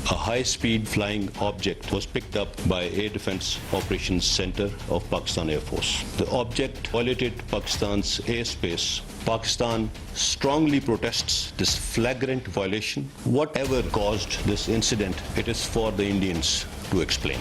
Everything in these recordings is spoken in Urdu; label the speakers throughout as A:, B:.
A: A high-speed flying object was picked up by Air Defence Operations Center of Pakistan Air Force. The object violated Pakistan's airspace. Pakistan strongly protests this flagrant violation. Whatever caused this incident, it is for the Indians to explain.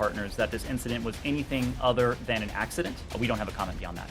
B: Partners that this incident was anything other than an accident. We don't have a comment beyond that.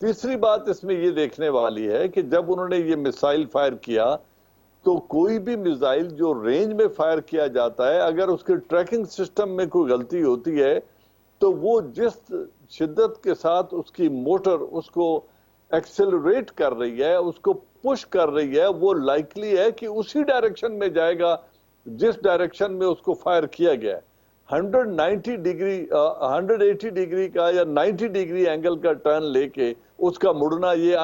C: تیسری بات اس میں یہ دیکھنے والی ہے کہ جب انہوں نے یہ میسائل فائر کیا تو کوئی بھی میزائل جو رینج میں فائر کیا جاتا ہے اگر اس کے ٹریکنگ سسٹم میں کوئی غلطی ہوتی ہے تو وہ جس شدت کے ساتھ اس کی موٹر اس کو ایکسلریٹ کر رہی ہے، اس کو پش کر رہی ہے، وہ لائکلی ہے کہ اسی ڈائریکشن میں جائے گا جس ڈائریکشن میں اس کو فائر کیا گیا ہے۔ 180 ڈگری کا یا 90 ڈگری اینگل کا ٹرن لے کے اس کا مڑنا یہ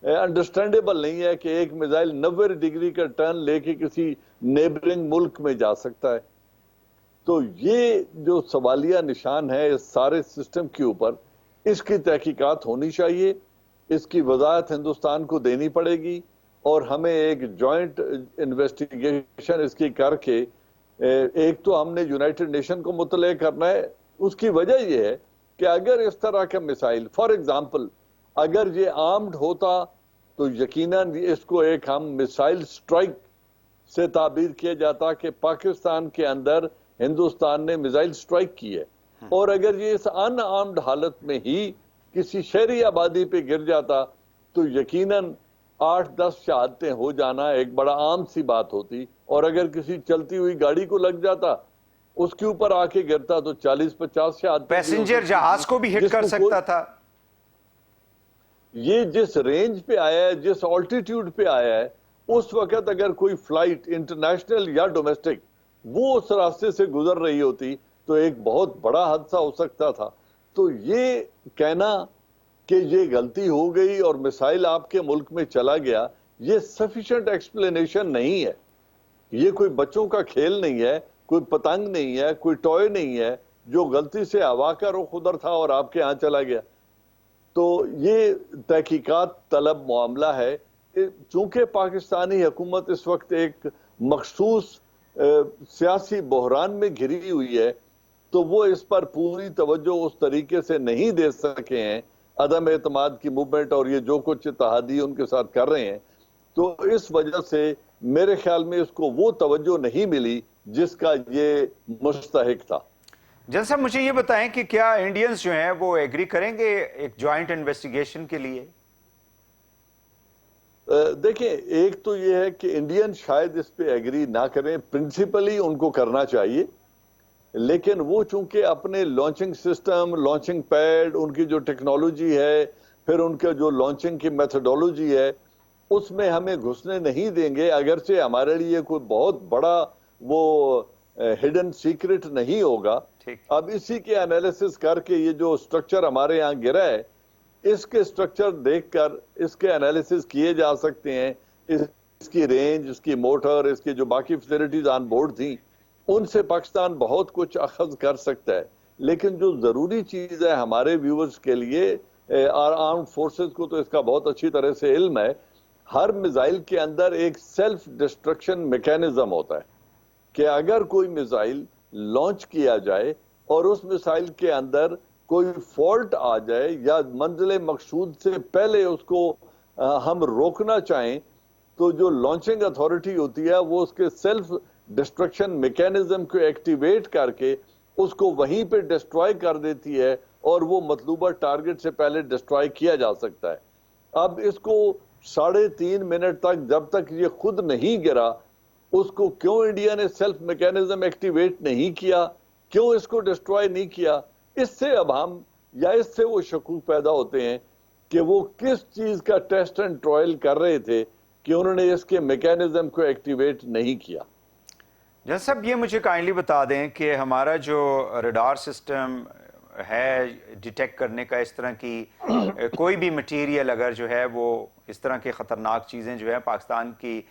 C: انڈرسٹینڈیبل نہیں ہے کہ ایک میزائل 90 ڈگری کا ٹرن لے کے کسی نیبرنگ ملک میں جا سکتا ہے۔ تو یہ جو سوالیہ نشان ہے اس سارے سسٹم کے اوپر، اس کی تحقیقات ہونی چاہیے، اس کی وضاحت ہندوستان کو دینی پڑے گی، اور ہمیں ایک جوائنٹ انویسٹیگیشن اس کی کر کے ایک تو ہم نے یونائٹڈ نیشن کو مطلع کرنا ہے۔ اس کی وجہ یہ ہے کہ اگر اس طرح کا میسائل فار ایگزامپل اگر یہ آرمڈ ہوتا تو یقیناً اس کو ایک ہم میسائل سٹرائک سے تعبیر کیا جاتا کہ پاکستان کے اندر ہندوستان نے میسائل سٹرائک کی ہے، اور اگر یہ اس ان آرمڈ حالت میں ہی کسی شہری آبادی پہ گر جاتا تو یقیناً 8-10 شہادتیں ہو جانا ایک بڑا عام سی بات ہوتی، اور اگر کسی چلتی ہوئی گاڑی کو لگ جاتا اس کے اوپر آ کے گرتا تو 40-50 شہادتیں
D: پیسنجر جہاز کو بھی ہٹ کر سکتا تھا۔
C: یہ جس رینج پہ آیا ہے، جس آلٹیٹیوڈ پہ آیا ہے، اس وقت اگر کوئی فلائٹ انٹرنیشنل یا ڈومیسٹک وہ اس راستے سے گزر رہی ہوتی تو ایک بہت بڑا حادثہ ہو سکتا تھا۔ تو یہ کہنا کہ یہ غلطی ہو گئی اور میسائل آپ کے ملک میں چلا گیا، یہ سفیشینٹ ایکسپلینیشن نہیں ہے۔ یہ کوئی بچوں کا کھیل نہیں ہے، کوئی پتنگ نہیں ہے، کوئی ٹوئے نہیں ہے جو غلطی سے ہوا کا رخ ادھر تھا اور آپ کے ہاں چلا گیا۔ تو یہ تحقیقات طلب معاملہ ہے۔ چونکہ پاکستانی حکومت اس وقت ایک مخصوص سیاسی بحران میں گھری ہوئی ہے تو وہ اس پر پوری توجہ اس طریقے سے نہیں دے سکے ہیں، عدم اعتماد کی موومنٹ اور یہ جو کچھ اتحادی ان کے ساتھ کر رہے ہیں، تو اس وجہ سے میرے خیال میں اس کو وہ توجہ نہیں ملی جس کا یہ مستحق تھا۔
D: جن صاحب مجھے یہ بتائیں کہ کیا انڈینز جو ہیں وہ ایگری کریں گے ایک جوائنٹ انویسٹیگیشن کے لیے؟
C: دیکھیں، ایک تو یہ ہے کہ انڈین شاید اس پہ ایگری نہ کریں، پرنسپلی ان کو کرنا چاہیے، لیکن وہ چونکہ اپنے لانچنگ سسٹم، لانچنگ پیڈ، ان کی جو ٹیکنالوجی ہے، پھر ان کا جو لانچنگ کی میتھڈولوجی ہے، اس میں ہمیں گھسنے نہیں دیں گے، اگرچہ ہمارے لیے کوئی بہت بڑا وہ ہڈن سیکرٹ نہیں ہوگا۔ اب اسی کے انالیسس کر کے یہ جو سٹرکچر ہمارے یہاں گرا ہے، اس کے سٹرکچر دیکھ کر اس کے انالیسس کیے جا سکتے ہیں، اس کی رینج، اس کی موٹر، اس کی جو باقی فیسلٹیز آن بورڈ تھیں، ان سے پاکستان بہت کچھ اخذ کر سکتا ہے۔ لیکن جو ضروری چیز ہے ہمارے ویورز کے لیے، آرمڈ فورسز کو تو اس کا بہت اچھی طرح سے علم ہے، ہر میزائل کے اندر ایک سیلف ڈسٹرکشن میکینزم ہوتا ہے کہ اگر کوئی میزائل لانچ کیا جائے اور اس میزائل کے اندر کوئی فالٹ آ جائے یا منزل مقصود سے پہلے اس کو ہم روکنا چاہیں تو جو لانچنگ اتھارٹی ہوتی ہے وہ اس کے سیلف ڈسٹرکشن میکینزم کو ایکٹیویٹ کر کے اس کو وہیں پہ ڈسٹرائے کر دیتی ہے اور وہ مطلوبہ ٹارگٹ سے پہلے ڈسٹرائے کیا جا سکتا ہے۔ اب اس کو 3.5 منٹ تک جب تک یہ خود نہیں گرا، اس کو کیوں انڈیا نے سیلف میکینزم ایکٹیویٹ نہیں کیا، کیوں اس کو ڈسٹرائے نہیں کیا؟ اس سے اب ہم یا اس سے وہ شکوک پیدا ہوتے ہیں کہ وہ کس چیز کا ٹیسٹ اینڈ ٹرائل کر رہے تھے کہ انہوں نے اس کے میکینزم کو ایکٹیویٹ نہیں کیا۔
D: جن صاحب یہ مجھے کائنڈلی بتا دیں کہ ہمارا جو ریڈار سسٹم ہے ڈیٹیکٹ کرنے کا، اس طرح کی کوئی بھی مٹیریل اگر جو ہے وہ اس طرح کے خطرناک چیزیں جو ہے پاکستان کی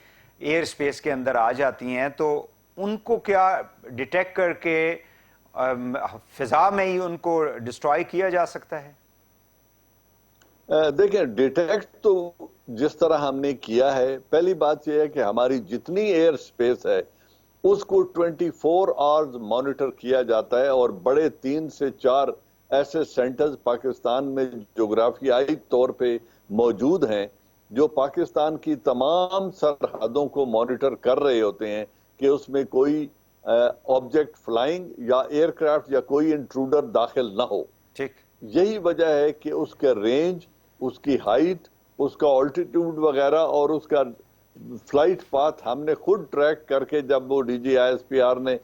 D: ایئر سپیس کے اندر آ جاتی ہیں تو ان کو کیا ڈیٹیکٹ کر کے فضا میں ہی ان کو ڈسٹرائے کیا جا سکتا ہے؟
C: دیکھیں، ڈیٹیکٹ تو جس طرح ہم نے کیا ہے، پہلی بات یہ ہے کہ ہماری جتنی ایئر سپیس ہے اس کو 24 آورز مانیٹر کیا جاتا ہے، اور بڑے 3 سے 4 ایسے سینٹرز پاکستان میں جغرافیائی طور پہ موجود ہیں جو پاکستان کی تمام سرحدوں کو مانیٹر کر رہے ہوتے ہیں کہ اس میں کوئی آبجیکٹ فلائنگ یا ایئر کرافٹ یا کوئی انٹروڈر داخل نہ ہو۔
D: ٹھیک،
C: یہی وجہ ہے کہ اس کے رینج اس کی ہائٹ، اس کا آلٹیٹیوڈ وغیرہ اور اس کا فلائٹ پاتھ ہم نے خود ٹریک کر کے جب وہ D G I S P R نے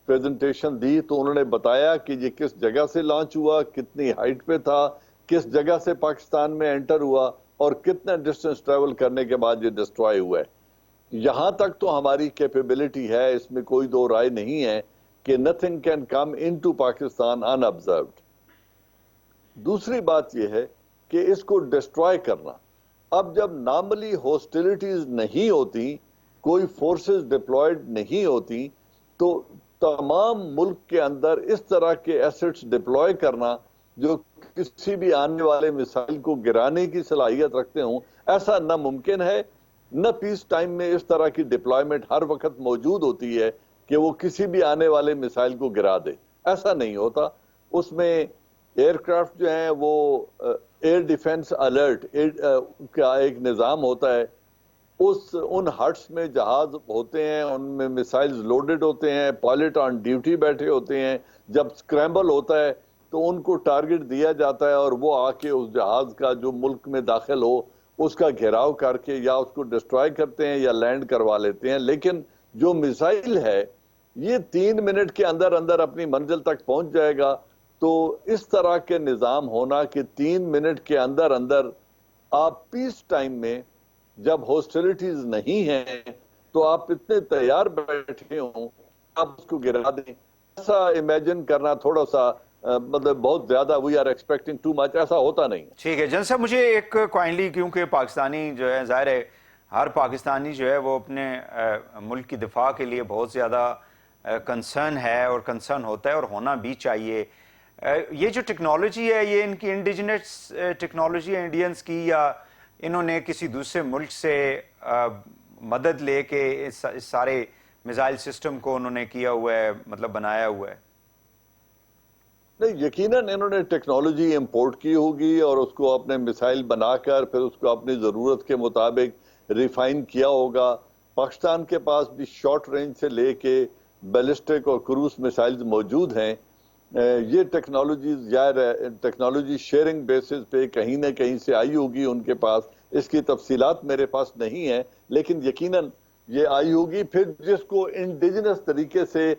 C: پریزنٹیشن دی تو انہوں نے بتایا کہ یہ کس جگہ سے لانچ ہوا، کتنی ہائٹ پہ تھا، کس جگہ سے پاکستان میں انٹر ہوا اور کتنا ڈسٹینس ٹریول کرنے کے بعد یہ ڈسٹرائے ہوا ہے. یہاں تک تو ہماری کیپیبلٹی ہے، اس میں کوئی دو رائے نہیں ہے کہ nothing can come into Pakistan in observed. دوسری بات یہ ہے کہ اس کو ڈسٹرائے کرنا، اب جب نارملی ہوسٹیلٹیز نہیں ہوتی، کوئی فورسز ڈپلائڈ نہیں ہوتی، تو تمام ملک کے اندر اس طرح کے ایسٹس ڈپلوائے کرنا جو کسی بھی آنے والے میسائل کو گرانے کی صلاحیت رکھتے ہوں، ایسا نہ ممکن ہے. نہ پیس ٹائم میں اس طرح کی ڈپلائمنٹ ہر وقت موجود ہوتی ہے کہ وہ کسی بھی آنے والے میسائل کو گرا دے، ایسا نہیں ہوتا. اس میں ایئر کرافٹ جو ہیں وہ ایئر ڈیفنس الرٹ کا ایک نظام ہوتا ہے. ان ہٹس میں جہاز ہوتے ہیں، ان میں میسائلز لوڈڈ ہوتے ہیں، پائلٹ آن ڈیوٹی بیٹھے ہوتے ہیں. جب سکریمبل ہوتا ہے تو ان کو ٹارگٹ دیا جاتا ہے اور وہ آ کے اس جہاز کا جو ملک میں داخل ہو اس کا گھیراؤ کر کے یا اس کو ڈسٹرائے کرتے ہیں یا لینڈ کروا لیتے ہیں. لیکن جو میسائل ہے یہ 3 منٹ کے اندر اندر اپنی منزل تک پہنچ جائے گا. تو اس طرح کے نظام ہونا کہ 3 منٹ کے اندر اندر آپ پیس ٹائم میں جب ہاسٹیلٹیز نہیں ہیں تو آپ اتنے تیار بیٹھے ہوں آپ اس کو گرا دیں، ایسا امیجن کرنا تھوڑا سا مطلب بہت زیادہ we are expecting too much, ایسا ہوتا نہیں.
D: ٹھیک ہے جن صاحب، مجھے ایک کوائنلی، کیونکہ پاکستانی جو ہے ظاہر ہے ہر پاکستانی جو ہے وہ اپنے ملک کی دفاع کے لیے بہت زیادہ کنسرن ہے اور کنسرن ہوتا ہے اور ہونا بھی چاہیے. یہ جو ٹیکنالوجی ہے یہ ان کی انڈیجنس ٹیکنالوجی ہے انڈینز کی، یا انہوں نے کسی دوسرے ملک سے مدد لے کے اس سارے میزائل سسٹم کو انہوں نے کیا ہوا ہے، مطلب بنایا ہوا ہے؟
C: نہیں، یقیناً انہوں نے ٹیکنالوجی امپورٹ کی ہوگی اور اس کو اپنے میسائل بنا کر پھر اس کو اپنی ضرورت کے مطابق ریفائن کیا ہوگا. پاکستان کے پاس بھی شارٹ رینج سے لے کے بیلسٹک اور کروز میسائلز موجود ہیں. یہ ٹیکنالوجیز یا ٹیکنالوجی شیئرنگ بیسز پہ کہیں نہ کہیں سے آئی ہوگی ان کے پاس، اس کی تفصیلات میرے پاس نہیں ہیں، لیکن یقیناً یہ آئی ہوگی. پھر جس کو انڈیجنس طریقے سے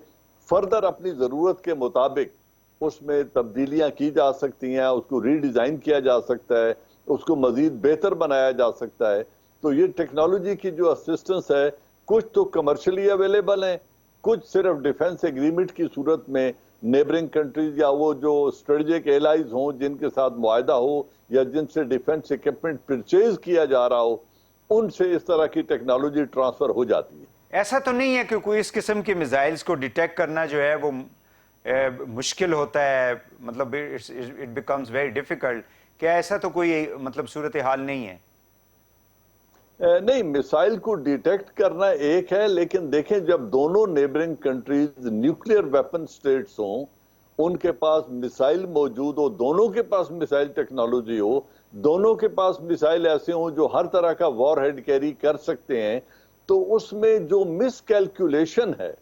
C: فردر اپنی ضرورت کے مطابق اس میں تبدیلیاں کی جا سکتی ہیں، اس کو ری ڈیزائن کیا جا سکتا ہے، اس کو مزید بہتر بنایا جا سکتا ہے. تو یہ ٹیکنالوجی کی جو اسسٹنس ہے کچھ تو کمرشلی اویلیبل ہیں، کچھ صرف ڈیفنس ایگریمنٹ کی صورت میں نیبرنگ کنٹریز یا وہ جو اسٹریٹجک ایلائز ہوں جن کے ساتھ معاہدہ ہو یا جن سے ڈیفنس ایکوپمنٹ پرچیز کیا جا رہا ہو، ان سے اس طرح کی ٹیکنالوجی ٹرانسفر ہو جاتی ہے.
D: ایسا تو نہیں ہے کہ کوئی اس قسم کے میزائلز کو ڈیٹیکٹ کرنا جو ہے وہ مشکل ہوتا ہے، مطلب اٹ بیکمز ویری ڈیفیکلٹ؟ کیا ایسا تو کوئی مطلب صورتحال نہیں ہے؟
C: نہیں، میسائل کو ڈیٹیکٹ کرنا ایک ہے، لیکن دیکھیں جب دونوں neighbouring countries nuclear weapon states ہوں، ان کے پاس میسائل موجود ہو، دونوں کے پاس میسائل ٹیکنالوجی ہو، دونوں کے پاس میسائل ایسے ہوں جو ہر طرح کا وار ہیڈ کیری کر سکتے ہیں، تو اس میں جو مس کیلکولیشن ہے،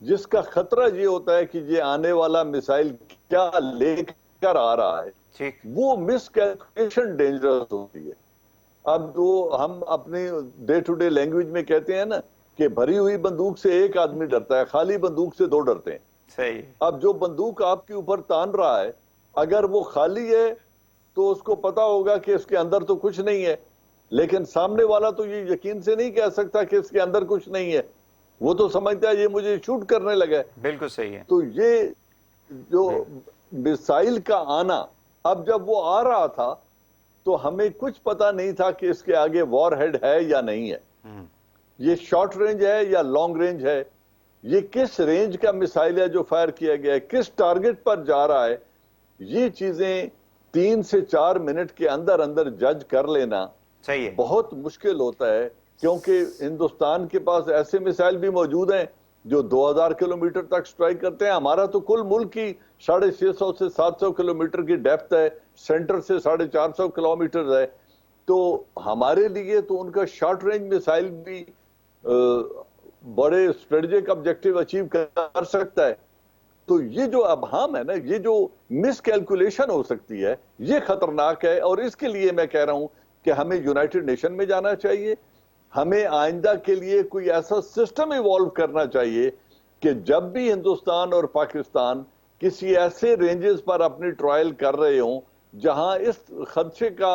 C: جس کا خطرہ یہ ہوتا ہے کہ یہ آنے والا میسائل کیا لے کر آ رہا ہے، وہ مس کیلکولیشن ڈینجرس ہوتی ہے. اب جو ہم اپنی ڈے ٹو ڈے لینگویج میں کہتے ہیں نا کہ بھری ہوئی بندوق سے ایک آدمی ڈرتا ہے، خالی بندوق سے 2 ڈرتے ہیں.
D: صحیح.
C: اب جو بندوق آپ کے اوپر تان رہا ہے اگر وہ خالی ہے تو اس کو پتا ہوگا کہ اس کے اندر تو کچھ نہیں ہے، لیکن سامنے والا تو یہ یقین سے نہیں کہہ سکتا کہ اس کے اندر کچھ نہیں ہے، وہ تو سمجھتا ہے یہ مجھے شوٹ کرنے لگا ہے.
D: بالکل صحیح ہے.
C: تو یہ جو میسائل کا آنا، اب جب وہ آ رہا تھا تو ہمیں کچھ پتا نہیں تھا کہ اس کے آگے وار ہیڈ ہے یا نہیں ہے، یہ شارٹ رینج ہے یا لانگ رینج ہے، یہ کس رینج کا میسائل ہے جو فائر کیا گیا ہے، کس ٹارگٹ پر جا رہا ہے. یہ چیزیں 3 سے 4 منٹ کے اندر اندر جج کر لینا
D: صحیح ہے.
C: بہت مشکل ہوتا ہے، کیونکہ ہندوستان کے پاس ایسے میسائل بھی موجود ہیں جو 2000 کلومیٹر تک سٹرائک کرتے ہیں. ہمارا تو کل ملک کی 650 سے 700 کلومیٹر کی ڈیپتھ ہے، سینٹر سے 450 کلومیٹر ہے. تو ہمارے لیے تو ان کا شارٹ رینج میسائل بھی بڑے اسٹریٹجک آبجیکٹیو اچیو کر سکتا ہے. تو یہ جو ابہام ہے نا، یہ جو مس کیلکولیشن ہو سکتی ہے، یہ خطرناک ہے. اور اس کے لیے میں کہہ رہا ہوں کہ ہمیں یونائٹڈ نیشن میں جانا چاہیے. ہمیں آئندہ کے لیے کوئی ایسا سسٹم ایوالو کرنا چاہیے کہ جب بھی ہندوستان اور پاکستان کسی ایسے رینجز پر اپنی ٹرائل کر رہے ہوں جہاں اس خدشے کا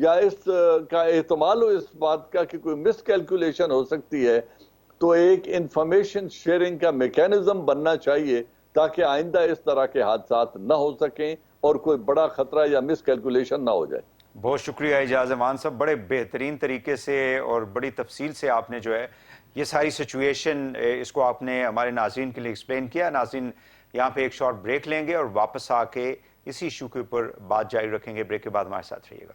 C: یا اس کا احتمال ہو اس بات کا کہ کوئی مس کیلکولیشن ہو سکتی ہے، تو ایک انفارمیشن شیئرنگ کا میکینزم بننا چاہیے تاکہ آئندہ اس طرح کے حادثات نہ ہو سکیں اور کوئی بڑا خطرہ یا مس کیلکولیشن نہ ہو جائے.
D: بہت شکریہ اعجاز امان صاحب، بڑے بہترین طریقے سے اور بڑی تفصیل سے آپ نے جو ہے یہ ساری سچویشن اس کو آپ نے ہمارے ناظرین کے لیے ایکسپلین کیا. ناظرین یہاں پہ ایک شارٹ بریک لیں گے اور واپس آ کے اسی ایشو کے اوپر بات جاری رکھیں گے. بریک کے بعد ہمارے ساتھ رہیے گا.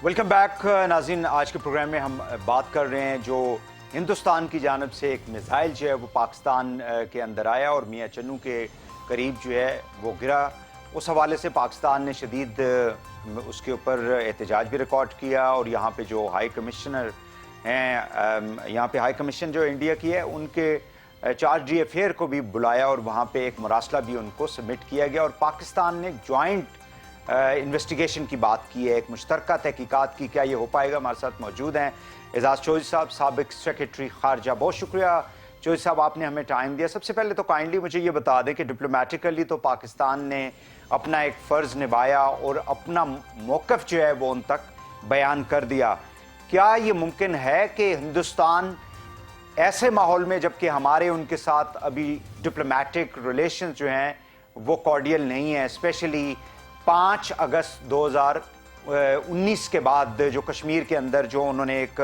D: ویلکم بیک ناظرین. آج کے پروگرام میں ہم بات کر رہے ہیں جو ہندوستان کی جانب سے ایک میزائل جو ہے وہ پاکستان کے اندر آیا اور میاں چنو کے قریب جو ہے وہ گرا. اس حوالے سے پاکستان نے شدید اس کے اوپر احتجاج بھی ریکارڈ کیا اور یہاں پہ جو ہائی کمشنر ہیں، یہاں پہ ہائی کمیشن جو انڈیا کی ہے، ان کے چارج ڈی افیئر کو بھی بلایا اور وہاں پہ ایک مراسلہ بھی ان کو سبمٹ کیا گیا. اور پاکستان نے جوائنٹ انویسٹیگیشن کی بات کی ہے، ایک مشترکہ تحقیقات کی. کیا یہ ہو پائے گا؟ ہمارے ساتھ موجود ہیں اعزاز چودھری صاحب، سابق سیکرٹری خارجہ. بہت شکریہ چودھری صاحب، آپ نے ہمیں ٹائم دیا. سب سے پہلے تو کائنڈلی مجھے یہ بتا دیں کہ ڈپلومیٹیکلی تو پاکستان نے اپنا ایک فرض نبھایا اور اپنا موقف جو ہے وہ ان تک بیان کر دیا. کیا یہ ممکن ہے کہ ہندوستان ایسے ماحول میں، جبکہ ہمارے ان کے ساتھ ابھی ڈپلومیٹک ریلیشنز جو ہیں وہ کارڈیل نہیں ہیں، اسپیشلی 5 اگست 2019 کے بعد جو کشمیر کے اندر جو انہوں نے ایک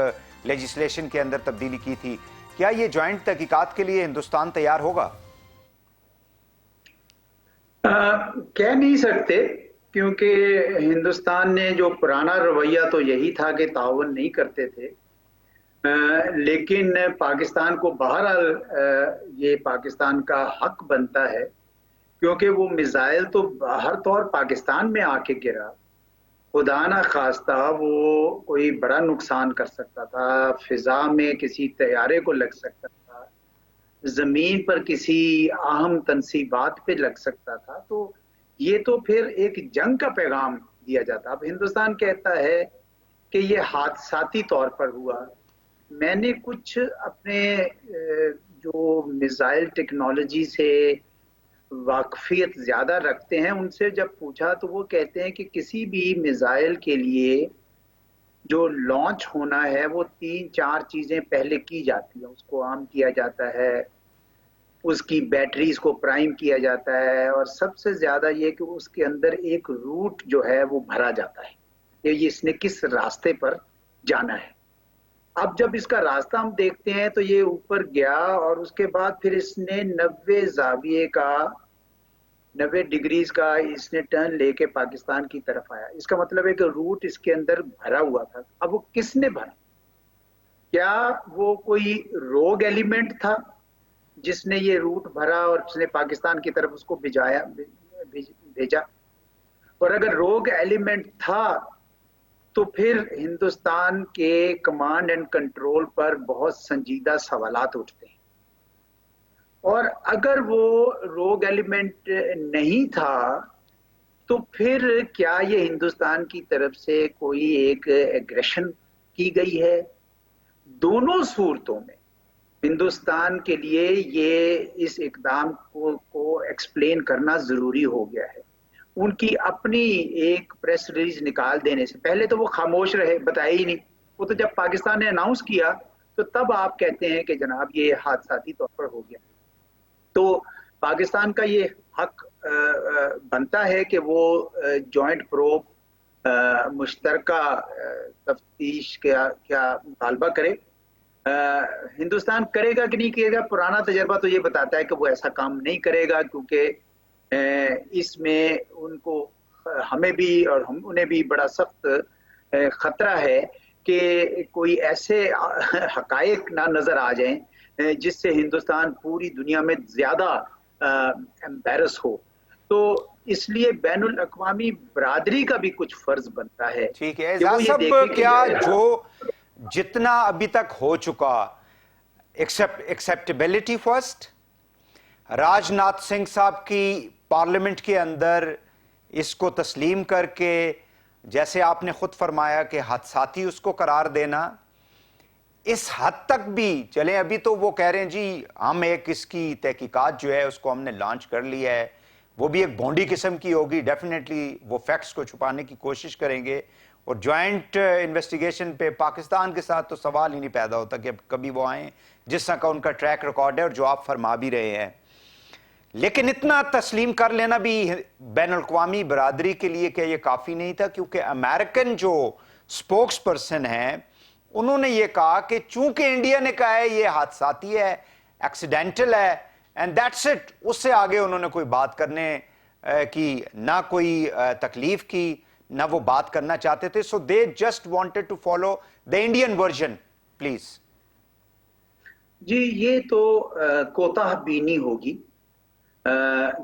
D: لیجسلیشن کے اندر تبدیلی کی تھی، کیا یہ جوائنٹ تحقیقات کے لیے ہندوستان تیار ہوگا؟
E: کہہ نہیں سکتے، کیونکہ ہندوستان نے جو پرانا رویہ تو یہی تھا کہ تعاون نہیں کرتے تھے، لیکن پاکستان کو بہرحال یہ پاکستان کا حق بنتا ہے، کیونکہ وہ میزائل تو ہر طور پاکستان میں آ کے گرا. خدا نہ خواستہ وہ کوئی بڑا نقصان کر سکتا تھا، فضا میں کسی طیارے کو لگ سکتا تھا، زمین پر کسی اہم تنصیبات پہ لگ سکتا تھا. تو یہ تو پھر ایک جنگ کا پیغام دیا جاتا. اب ہندوستان کہتا ہے کہ یہ حادثاتی طور پر ہوا. میں نے کچھ اپنے جو میزائل ٹیکنالوجی سے واقفیت زیادہ رکھتے ہیں ان سے جب پوچھا تو وہ کہتے ہیں کہ کسی بھی میزائل کے لیے جو لانچ ہونا ہے وہ 3-4 چیزیں پہلے کی جاتی ہیں. اس کو عام کیا جاتا ہے، اس کی بیٹریز کو پرائم کیا جاتا ہے، اور سب سے زیادہ یہ کہ اس کے اندر ایک روٹ جو ہے وہ بھرا جاتا ہے کہ یہ اس نے کس راستے پر جانا ہے. اب جب اس کا راستہ ہم دیکھتے ہیں تو یہ اوپر گیا اور اس کے بعد پھر اس نے 90 زاویے کا 90 ڈگریز کا اس نے ٹرن لے کے پاکستان کی طرف آیا. اس کا مطلب ہے کہ روٹ اس کے اندر بھرا ہوا تھا. اب وہ کس نے بھرا؟ کیا وہ کوئی روگ ایلیمنٹ تھا جس نے یہ روٹ بھرا اور اس نے پاکستان کی طرف اس کو بھیجا؟ اور اگر روگ ایلیمنٹ تھا تو پھر ہندوستان کے کمانڈ اینڈ کنٹرول پر بہت سنجیدہ سوالات اٹھتے ہیں. اور اگر وہ روگ ایلیمنٹ نہیں تھا تو پھر کیا یہ ہندوستان کی طرف سے کوئی ایک ایگریشن کی گئی ہے؟ دونوں صورتوں میں ہندوستان کے لیے یہ اس اقدام کو ایکسپلین کرنا ضروری ہو گیا ہے. ان کی اپنی ایک پریس ریلیز نکال دینے سے پہلے تو وہ خاموش رہے، بتایا ہی نہیں. وہ تو جب پاکستان نے اناؤنس کیا تو تب آپ کہتے ہیں کہ جناب یہ حادثاتی طور پر ہو گیا. تو پاکستان کا یہ حق بنتا ہے کہ وہ جوائنٹ پروب مشترکہ تفتیش کیا مطالبہ کرے. ہندوستان کرے گا کہ نہیں کرے گا، پرانا تجربہ تو یہ بتاتا ہے کہ وہ ایسا کام نہیں کرے گا، کیونکہ اس میں ان کو، ہمیں بھی اور انہیں بھی بڑا سخت خطرہ ہے کہ کوئی ایسے حقائق نہ نظر آ جائیں جس سے ہندوستان پوری دنیا میں زیادہ امبیرس ہو. تو اس لیے بین الاقوامی برادری کا بھی کچھ فرض بنتا ہے
D: ٹھیک ہے
E: کہ وہ
D: اعزاز
E: یہ
D: صاحب،
E: دیکھے کہ
D: کیا جو جتنا ابھی تک ہو چکا ایکسیپٹیبلٹی فرسٹ، راج ناتھ سنگھ صاحب کی پارلیمنٹ کے اندر اس کو تسلیم کر کے جیسے آپ نے خود فرمایا کہ حادثاتی اس کو قرار دینا، اس حد تک بھی چلیں ابھی تو وہ کہہ رہے ہیں جی ہم ایک اس کی تحقیقات جو ہے اس کو ہم نے لانچ کر لیا ہے، وہ بھی ایک بونڈی قسم کی ہوگی، ڈیفینیٹلی وہ فیکٹس کو چھپانے کی کوشش کریں گے، اور جوائنٹ انویسٹیگیشن پہ پاکستان کے ساتھ تو سوال ہی نہیں پیدا ہوتا کہ کبھی وہ آئیں، جس طرح کا ان کا ٹریک ریکارڈ ہے اور جو آپ فرما بھی رہے ہیں۔ لیکن اتنا تسلیم کر لینا بھی بین الاقوامی برادری کے لیے کہ یہ کافی نہیں تھا، کیونکہ امریکن جو سپوکس پرسن ہیں انہوں نے یہ کہا کہ چونکہ انڈیا نے کہا ہے یہ حادثاتی ہے، ایکسیڈنٹل ہے، اینڈ دیٹس اٹ، اس سے آگے انہوں نے کوئی بات کرنے کی نہ کوئی تکلیف کی نہ وہ بات کرنا چاہتے تھے، so they just wanted to follow the Indian version. Please
E: جی یہ تو کوتاہ بینی ہوگی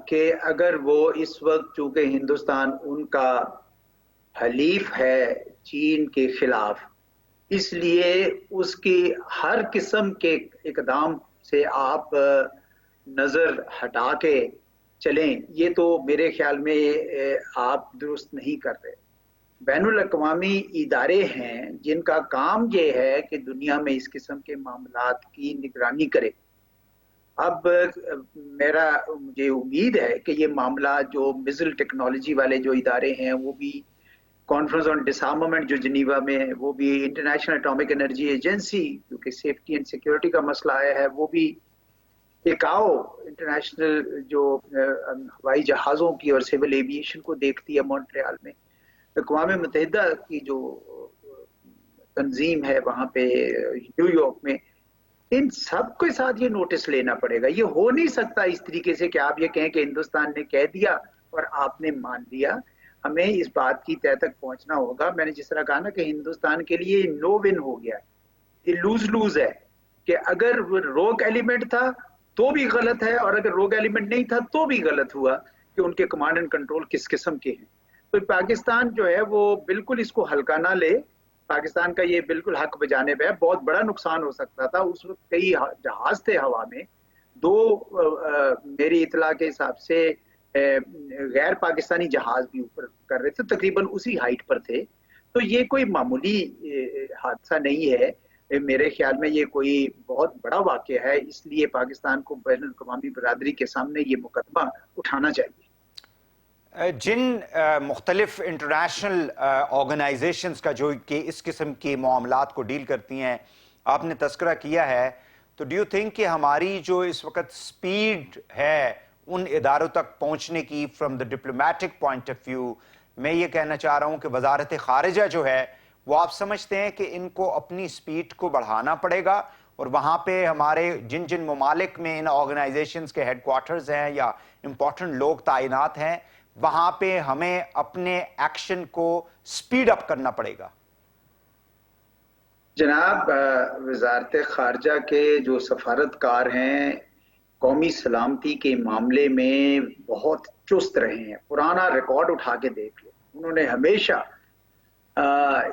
E: کہ اگر وہ اس وقت چونکہ ہندوستان ان کا حلیف ہے چین کے خلاف، اس لیے اس کی ہر قسم کے اقدام سے آپ نظر ہٹا کے چلیں، یہ تو میرے خیال میں آپ درست نہیں کر رہے۔ بین الاقوامی ادارے ہیں جن کا کام یہ ہے کہ دنیا میں اس قسم کے معاملات کی نگرانی کرے۔ اب مجھے امید ہے کہ یہ معاملہ جو میزل ٹیکنالوجی والے جو ادارے ہیں وہ بھی کانفرنس آن ڈس آرمامنٹ جو جنیوا میں ہے، وہ بھی انٹرنیشنل اٹامک انرجی ایجنسی کیونکہ سیفٹی اینڈ سیکیورٹی کا مسئلہ آیا ہے، وہ بھی ایکاؤ انٹرنیشنل جو ہوائی جہازوں کی اور سول ایویشن کو دیکھتی ہے مونٹریال میں، اقوام متحدہ کی جو تنظیم ہے وہاں پہ نیو یارک میں، ان سب کے ساتھ یہ نوٹس لینا پڑے گا۔ یہ ہو نہیں سکتا اس طریقے سے کہ آپ یہ کہیں کہ ہندوستان نے کہہ دیا اور آپ نے مان لیا۔ ہمیں اس بات کی تہ تک پہنچنا ہوگا۔ میں نے جس طرح کہا نا کہ ہندوستان کے لیے نو ون ہو گیا ہے، یہ لوز لوز ہے کہ اگر روگ ایلیمنٹ تھا تو بھی غلط ہے اور اگر روگ ایلیمنٹ نہیں تھا تو بھی غلط ہوا کہ ان کے کمانڈ اینڈ کنٹرول کس قسم کے ہیں۔ تو پاکستان جو ہے وہ بالکل اس کو ہلکا نہ لے، پاکستان کا یہ بالکل حق بجانب ہے۔ بہت بڑا نقصان ہو سکتا تھا، اس وقت کئی جہاز تھے ہوا میں، دو میری اطلاع کے حساب سے غیر پاکستانی جہاز بھی اوپر کر رہے تھے، تقریباً اسی ہائٹ پر تھے۔ تو یہ کوئی معمولی حادثہ نہیں ہے، میرے خیال میں یہ کوئی بہت بڑا واقعہ ہے، اس لیے پاکستان کو بین الاقوامی برادری کے سامنے یہ مقدمہ اٹھانا چاہیے۔
D: جن مختلف انٹرنیشنل آرگنائزیشنز کا جو کہ اس قسم کے معاملات کو ڈیل کرتی ہیں آپ نے تذکرہ کیا ہے، تو ڈو یو تھنک کہ ہماری جو اس وقت سپیڈ ہے ان اداروں تک پہنچنے کی from the diplomatic point of view, میں یہ کہنا چاہ رہا ہوں کہ وزارت خارجہ جو ہے وہ آپ سمجھتے ہیں کہ ان کو اپنی سپیڈ کو بڑھانا پڑے گا، اور وہاں پہ ہمارے جن جن ممالک میں ان آرگنائزیشنز کے ہیڈ کوارٹرز ہیں یا امپورٹنٹ لوگ تعینات ہیں وہاں پہ ہمیں اپنے ایکشن کو سپیڈ اپ کرنا پڑے گا؟
E: جناب وزارت خارجہ کے جو سفارتکار ہیں قومی سلامتی کے معاملے میں بہت چست رہے ہیں۔ پرانا ریکارڈ اٹھا کے دیکھ لیں، انہوں نے ہمیشہ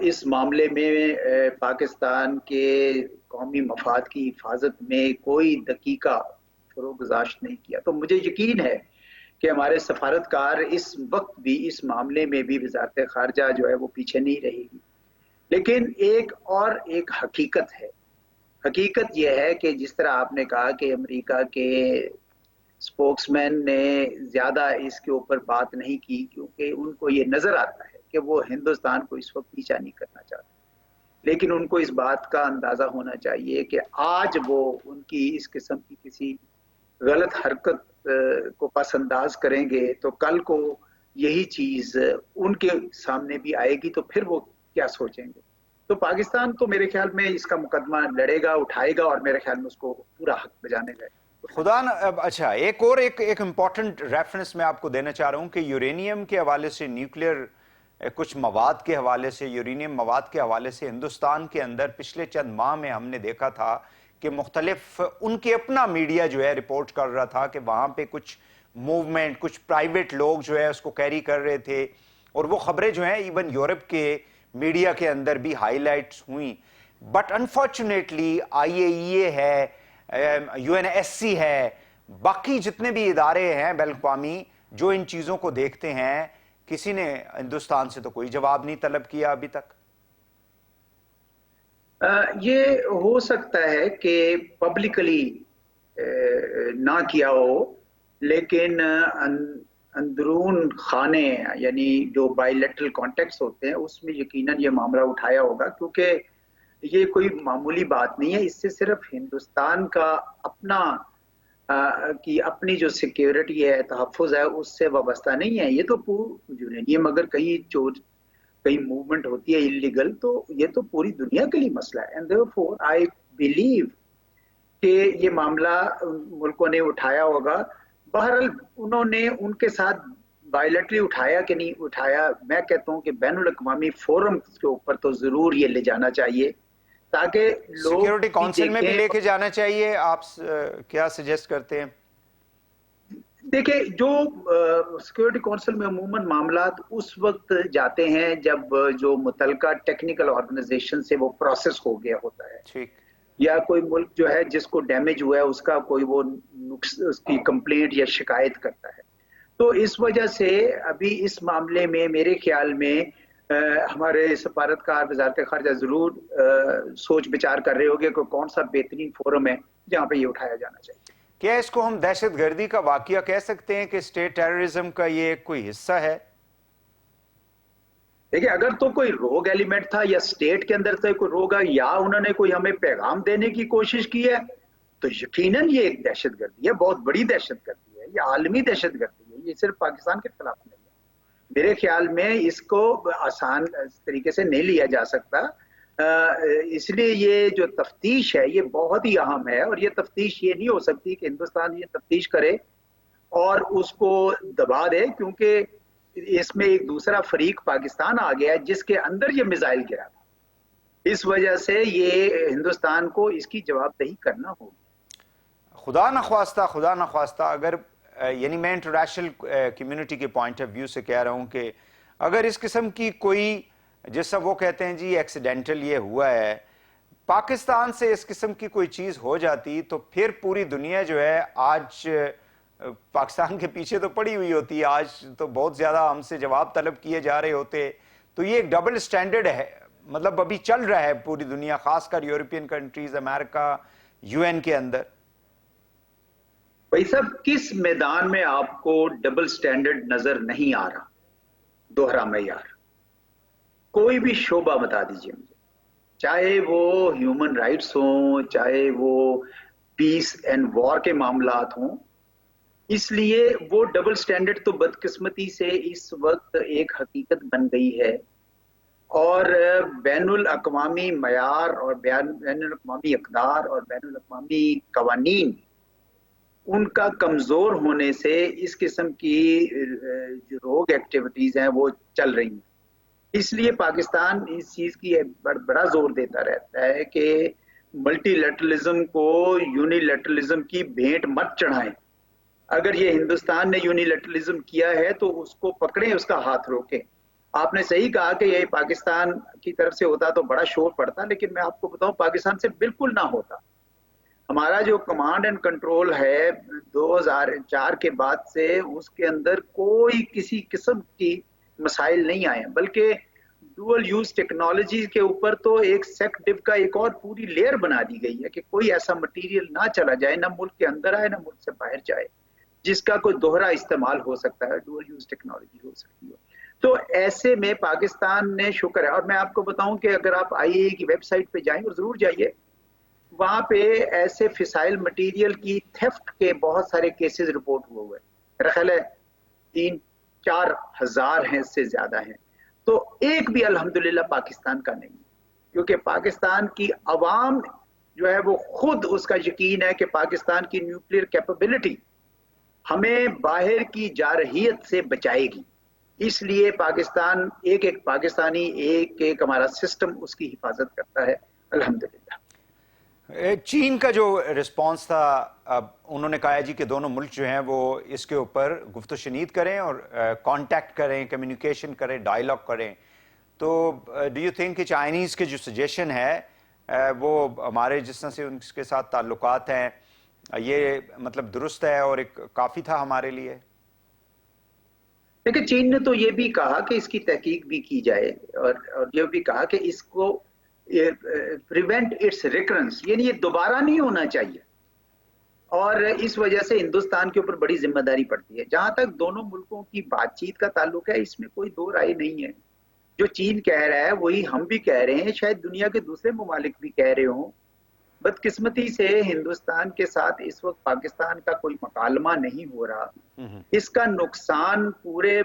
E: اس معاملے میں پاکستان کے قومی مفاد کی حفاظت میں کوئی دقیقہ فروگزاشت نہیں کیا۔ تو مجھے یقین ہے کہ ہمارے سفارتکار اس وقت بھی اس معاملے میں بھی وزارت خارجہ جو ہے وہ پیچھے نہیں رہے گی۔ لیکن ایک حقیقت ہے، حقیقت یہ ہے کہ جس طرح آپ نے کہا کہ امریکہ کے سپوکس مین نے زیادہ اس کے اوپر بات نہیں کی کیونکہ ان کو یہ نظر آتا ہے کہ وہ ہندوستان کو اس وقت پیچھا نہیں کرنا چاہتے، لیکن ان کو اس بات کا اندازہ ہونا چاہیے کہ آج وہ ان کی اس قسم کی کسی غلط حرکت کو پس انداز کریں گے تو کل کو یہی چیز ان کے سامنے بھی آئے گی، تو پھر وہ کیا سوچیں گے؟ تو پاکستان تو میرے خیال میں اس کا مقدمہ لڑے گا، اٹھائے گا، اور میرے خیال میں اس کو پورا حق بجانے گا۔
D: خدا اچھا ایک امپورٹنٹ ریفرنس میں آپ کو دینا چاہ رہا ہوں کہ یورینیم کے حوالے سے، نیوکلیئر کچھ مواد کے حوالے سے، یورینیم مواد کے حوالے سے ہندوستان کے اندر پچھلے چند ماہ میں ہم نے دیکھا تھا کہ مختلف ان کے اپنا میڈیا جو ہے رپورٹ کر رہا تھا کہ وہاں پہ کچھ موومنٹ، کچھ پرائیویٹ لوگ جو ہے اس کو کیری کر رہے تھے، اور وہ خبریں جو ہیں ایون یورپ کے میڈیا کے اندر بھی ہائی لائٹس ہوئیں. بٹ انفارچونیٹلی آئی اے ای اے ہے، یو این ایس سی ہے، باقی جتنے بھی ادارے ہیں بین الاقوامی جو ان چیزوں کو دیکھتے ہیں، کسی نے ہندوستان سے تو کوئی جواب نہیں طلب کیا ابھی تک.
E: یہ ہو سکتا ہے کہ پبلکلی نہ کیا ہو، لیکن اندرون خانے یعنی جو بائی لیٹرل کانٹیکٹس ہوتے ہیں اس میں یقیناً یہ معاملہ اٹھایا ہوگا، کیونکہ یہ کوئی معمولی بات نہیں ہے. اس سے صرف ہندوستان کا اپنی جو سیکیورٹی ہے، تحفظ ہے، اس سے وابستہ نہیں ہے. یہ تو یورینیم اگر کہیں موومنٹ ہوتی ہے انلیگل، تو یہ تو پوری دنیا کے لیے مسئلہ ہے. اینڈ therefore I believe کہ یہ معاملہ ملکوں نے اٹھایا ہوگا. بہرحال انہوں نے ان کے ساتھ بائیلیٹرلی اٹھایا کہ نہیں اٹھایا، میں کہتا ہوں کہ بین الاقوامی فورم کے اوپر تو ضرور یہ لے جانا چاہیے تاکہ لوگ
D: سیکیورٹی کونسل میں بھی
E: دیکھیں.
D: لے کے جانا چاہیے. آپ کیا سجیسٹ کرتے ہیں؟
E: دیکھیں، جو سیکیورٹی کونسل میں عموماً معاملات اس وقت جاتے ہیں جب جو متعلقہ ٹیکنیکل آرگنائزیشن سے وہ پروسیس ہو گیا ہوتا ہے،
D: ٹھیک.
E: یا کوئی ملک جو ہے جس کو ڈیمیج ہوا ہے اس کا کوئی وہ اس کی کمپلینٹ یا شکایت کرتا ہے. تو اس وجہ سے ابھی اس معاملے میں میرے خیال میں ہمارے سفارتکار وزارت خارجہ ضرور سوچ بچار کر رہے ہوگے کہ کون سا بہترین فورم ہے جہاں پہ یہ اٹھایا جانا چاہیے.
D: کیا اس کو ہم دہشت گردی کا واقعہ کہہ سکتے ہیں کہ اسٹیٹ ٹیررزم کا یہ کوئی حصہ ہے؟
E: دیکھیں، اگر تو کوئی روگ ایلیمنٹ تھا یا اسٹیٹ کے اندر سے کوئی روگ ہے یا انہوں نے کوئی ہمیں پیغام دینے کی کوشش کی ہے، تو یقیناً یہ ایک دہشت گردی ہے، بہت بڑی دہشت گردی ہے، یہ عالمی دہشت گردی ہے. یہ صرف پاکستان کے خلاف نہیں ہے. میرے خیال میں اس کو آسان طریقے سے نہیں لیا جا سکتا. اس لیے یہ جو تفتیش ہے یہ بہت ہی اہم ہے، اور یہ تفتیش یہ نہیں ہو سکتی کہ ہندوستان یہ تفتیش کرے اور اس کو دبا دے، کیونکہ اس میں ایک دوسرا فریق پاکستان آ گیا ہے جس کے اندر یہ میزائل گرا تھا. اس وجہ سے یہ ہندوستان کو اس کی جواب دہی کرنا ہوگی.
D: خدا نخواستہ اگر یعنی میں انٹرنیشنل کمیونٹی کے پوائنٹ آف ویو سے کہہ رہا ہوں کہ اگر اس قسم کی کوئی، جیسا وہ کہتے ہیں جی ایکسیڈنٹل یہ ہوا ہے، پاکستان سے اس قسم کی کوئی چیز ہو جاتی تو پھر پوری دنیا جو ہے آج پاکستان کے پیچھے تو پڑی ہوئی ہوتی. آج تو بہت زیادہ ہم سے جواب طلب کیے جا رہے ہوتے. تو یہ ایک ڈبل سٹینڈرڈ ہے، مطلب ابھی چل رہا ہے پوری دنیا، خاص کر یورپین کنٹریز، امریکہ، یو این کے اندر.
E: بھائی صاحب، کس میدان میں آپ کو ڈبل سٹینڈرڈ نظر نہیں آ رہا؟ دوہرا معیار کوئی بھی شعبہ بتا دیجئے مجھے، چاہے وہ ہیومن رائٹس ہوں، چاہے وہ پیس اینڈ وار کے معاملات ہوں. اس لیے وہ ڈبل سٹینڈرڈ تو بدقسمتی سے اس وقت ایک حقیقت بن گئی ہے، اور بین الاقوامی معیار اور بین الاقوامی اقدار اور بین الاقوامی قوانین ان کا کمزور ہونے سے اس قسم کی جو روگ ایکٹیویٹیز ہیں وہ چل رہی ہیں. اس لیے پاکستان اس چیز کی بڑا زور دیتا رہتا ہے کہ ملٹی لیٹرلزم کو یونی لیٹرلزم کی بھینٹ مت چڑھائیں. اگر یہ ہندوستان نے یونی لیٹرلزم کیا ہے تو اس کو پکڑیں، اس کا ہاتھ روکیں. آپ نے صحیح کہا کہ یہ پاکستان کی طرف سے ہوتا تو بڑا شور پڑتا، لیکن میں آپ کو بتاؤں پاکستان سے بالکل نہ ہوتا. ہمارا جو کمانڈ اینڈ کنٹرول ہے 2004 کے بعد سے، اس کے اندر کوئی کسی قسم کی مسائل نہیں آئے ہیں، بلکہ ڈوئل یوز ٹیکنالوجی کے اوپر تو ایک سیک ڈیو کا ایک اور پوری لیئر بنا دی گئی ہے کہ کوئی ایسا مٹیریل نہ چلا جائے، نہ ملک کے اندر آئے نہ ملک سے باہر جائے، جس کا کوئی دوہرا استعمال ہو سکتا ہے، ڈوئل یوز ٹیکنالوجی ہو سکتی ہے. تو ایسے میں پاکستان نے شکر ہے. اور میں آپ کو بتاؤں کہ اگر آپ آئی اے کی ویب سائٹ پہ جائیں، اور ضرور جائیے، وہاں پہ ایسے فسائل مٹیریل کی تھیفٹ کے بہت سارے کیسز رپورٹ ہوئے میرا خیال ہے 3-4 ہزار ہیں، اس سے زیادہ ہیں. تو ایک بھی الحمدللہ پاکستان کا نہیں، کیونکہ پاکستان کی عوام جو ہے وہ خود اس کا یقین ہے کہ پاکستان کی نیوکلیئر کیپیبلٹی ہمیں باہر کی جارحیت سے بچائے گی. اس لیے پاکستان ایک ایک پاکستانی، ایک ایک ہمارا سسٹم اس کی حفاظت کرتا ہے الحمدللہ.
D: چین کا جو رسپانس تھا اب انہوں نے کہا ہے جی کہ دونوں ملک جو ہیں وہ اس کے اوپر گفت و شنید کریں اور کانٹیکٹ کریں، کمیونیکیشن کریں، ڈائیلاگ کریں. تو ڈو یو تھنک کہ چائنیز کے جو سجیشن ہے وہ ہمارے جس طرح سے ان کے ساتھ تعلقات ہیں یہ مطلب درست ہے اور ایک کافی تھا ہمارے لیے؟
E: دیکھیں چین نے تو یہ بھی کہا کہ اس کی تحقیق بھی کی جائے اور یہ بھی کہا کہ اس کو پریونٹ اٹس ریکرنس، یعنی یہ دوبارہ نہیں ہونا چاہیے. اور اس وجہ سے ہندوستان کے اوپر بڑی ذمہ داری پڑتی ہے. جہاں تک دونوں ملکوں کی بات چیت کا تعلق ہے اس میں کوئی دو رائے نہیں ہے. جو چین کہہ رہا ہے وہی ہم بھی کہہ رہے ہیں، شاید دنیا کے دوسرے ممالک بھی کہہ رہے ہوں. بدقسمتی سے ہندوستان کے ساتھ اس وقت پاکستان کا کوئی مکالمہ نہیں ہو رہا. اس کا نقصان پورے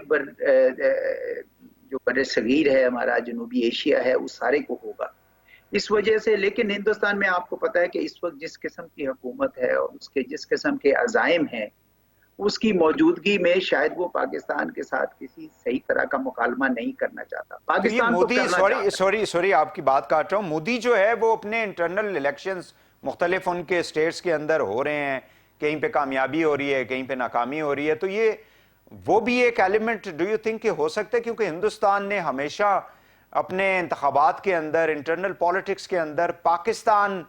E: جو بر صغیر ہے، ہمارا جنوبی ایشیا ہے، اس سارے کو ہوگا. اس وجہ سے لیکن ہندوستان میں آپ کو پتا ہے کہ اس وقت جس قسم کی حکومت ہے اور اس کے جس قسم کے عزائم ہیں، اس کی موجودگی میں شاید وہ پاکستان کے ساتھ کسی صحیح طرح کا مکالمہ نہیں کرنا چاہتا. پاکستان تو
D: مودی
E: کرنا چاہتا ہے.
D: سوری آپ کی بات کاٹ رہا ہوں. مودی جو ہے وہ اپنے انٹرنل الیکشنز مختلف ان کے اسٹیٹس کے اندر ہو رہے ہیں، کہیں پہ کامیابی ہو رہی ہے، کہیں پہ ناکامی ہو رہی ہے. تو یہ وہ بھی ایک ایلیمنٹ ڈو یو تھنک کہ ہو سکتا ہے؟ کیونکہ ہندوستان نے ہمیشہ اپنے انتخابات کے اندر، انٹرنل پالیٹکس کے اندر پاکستان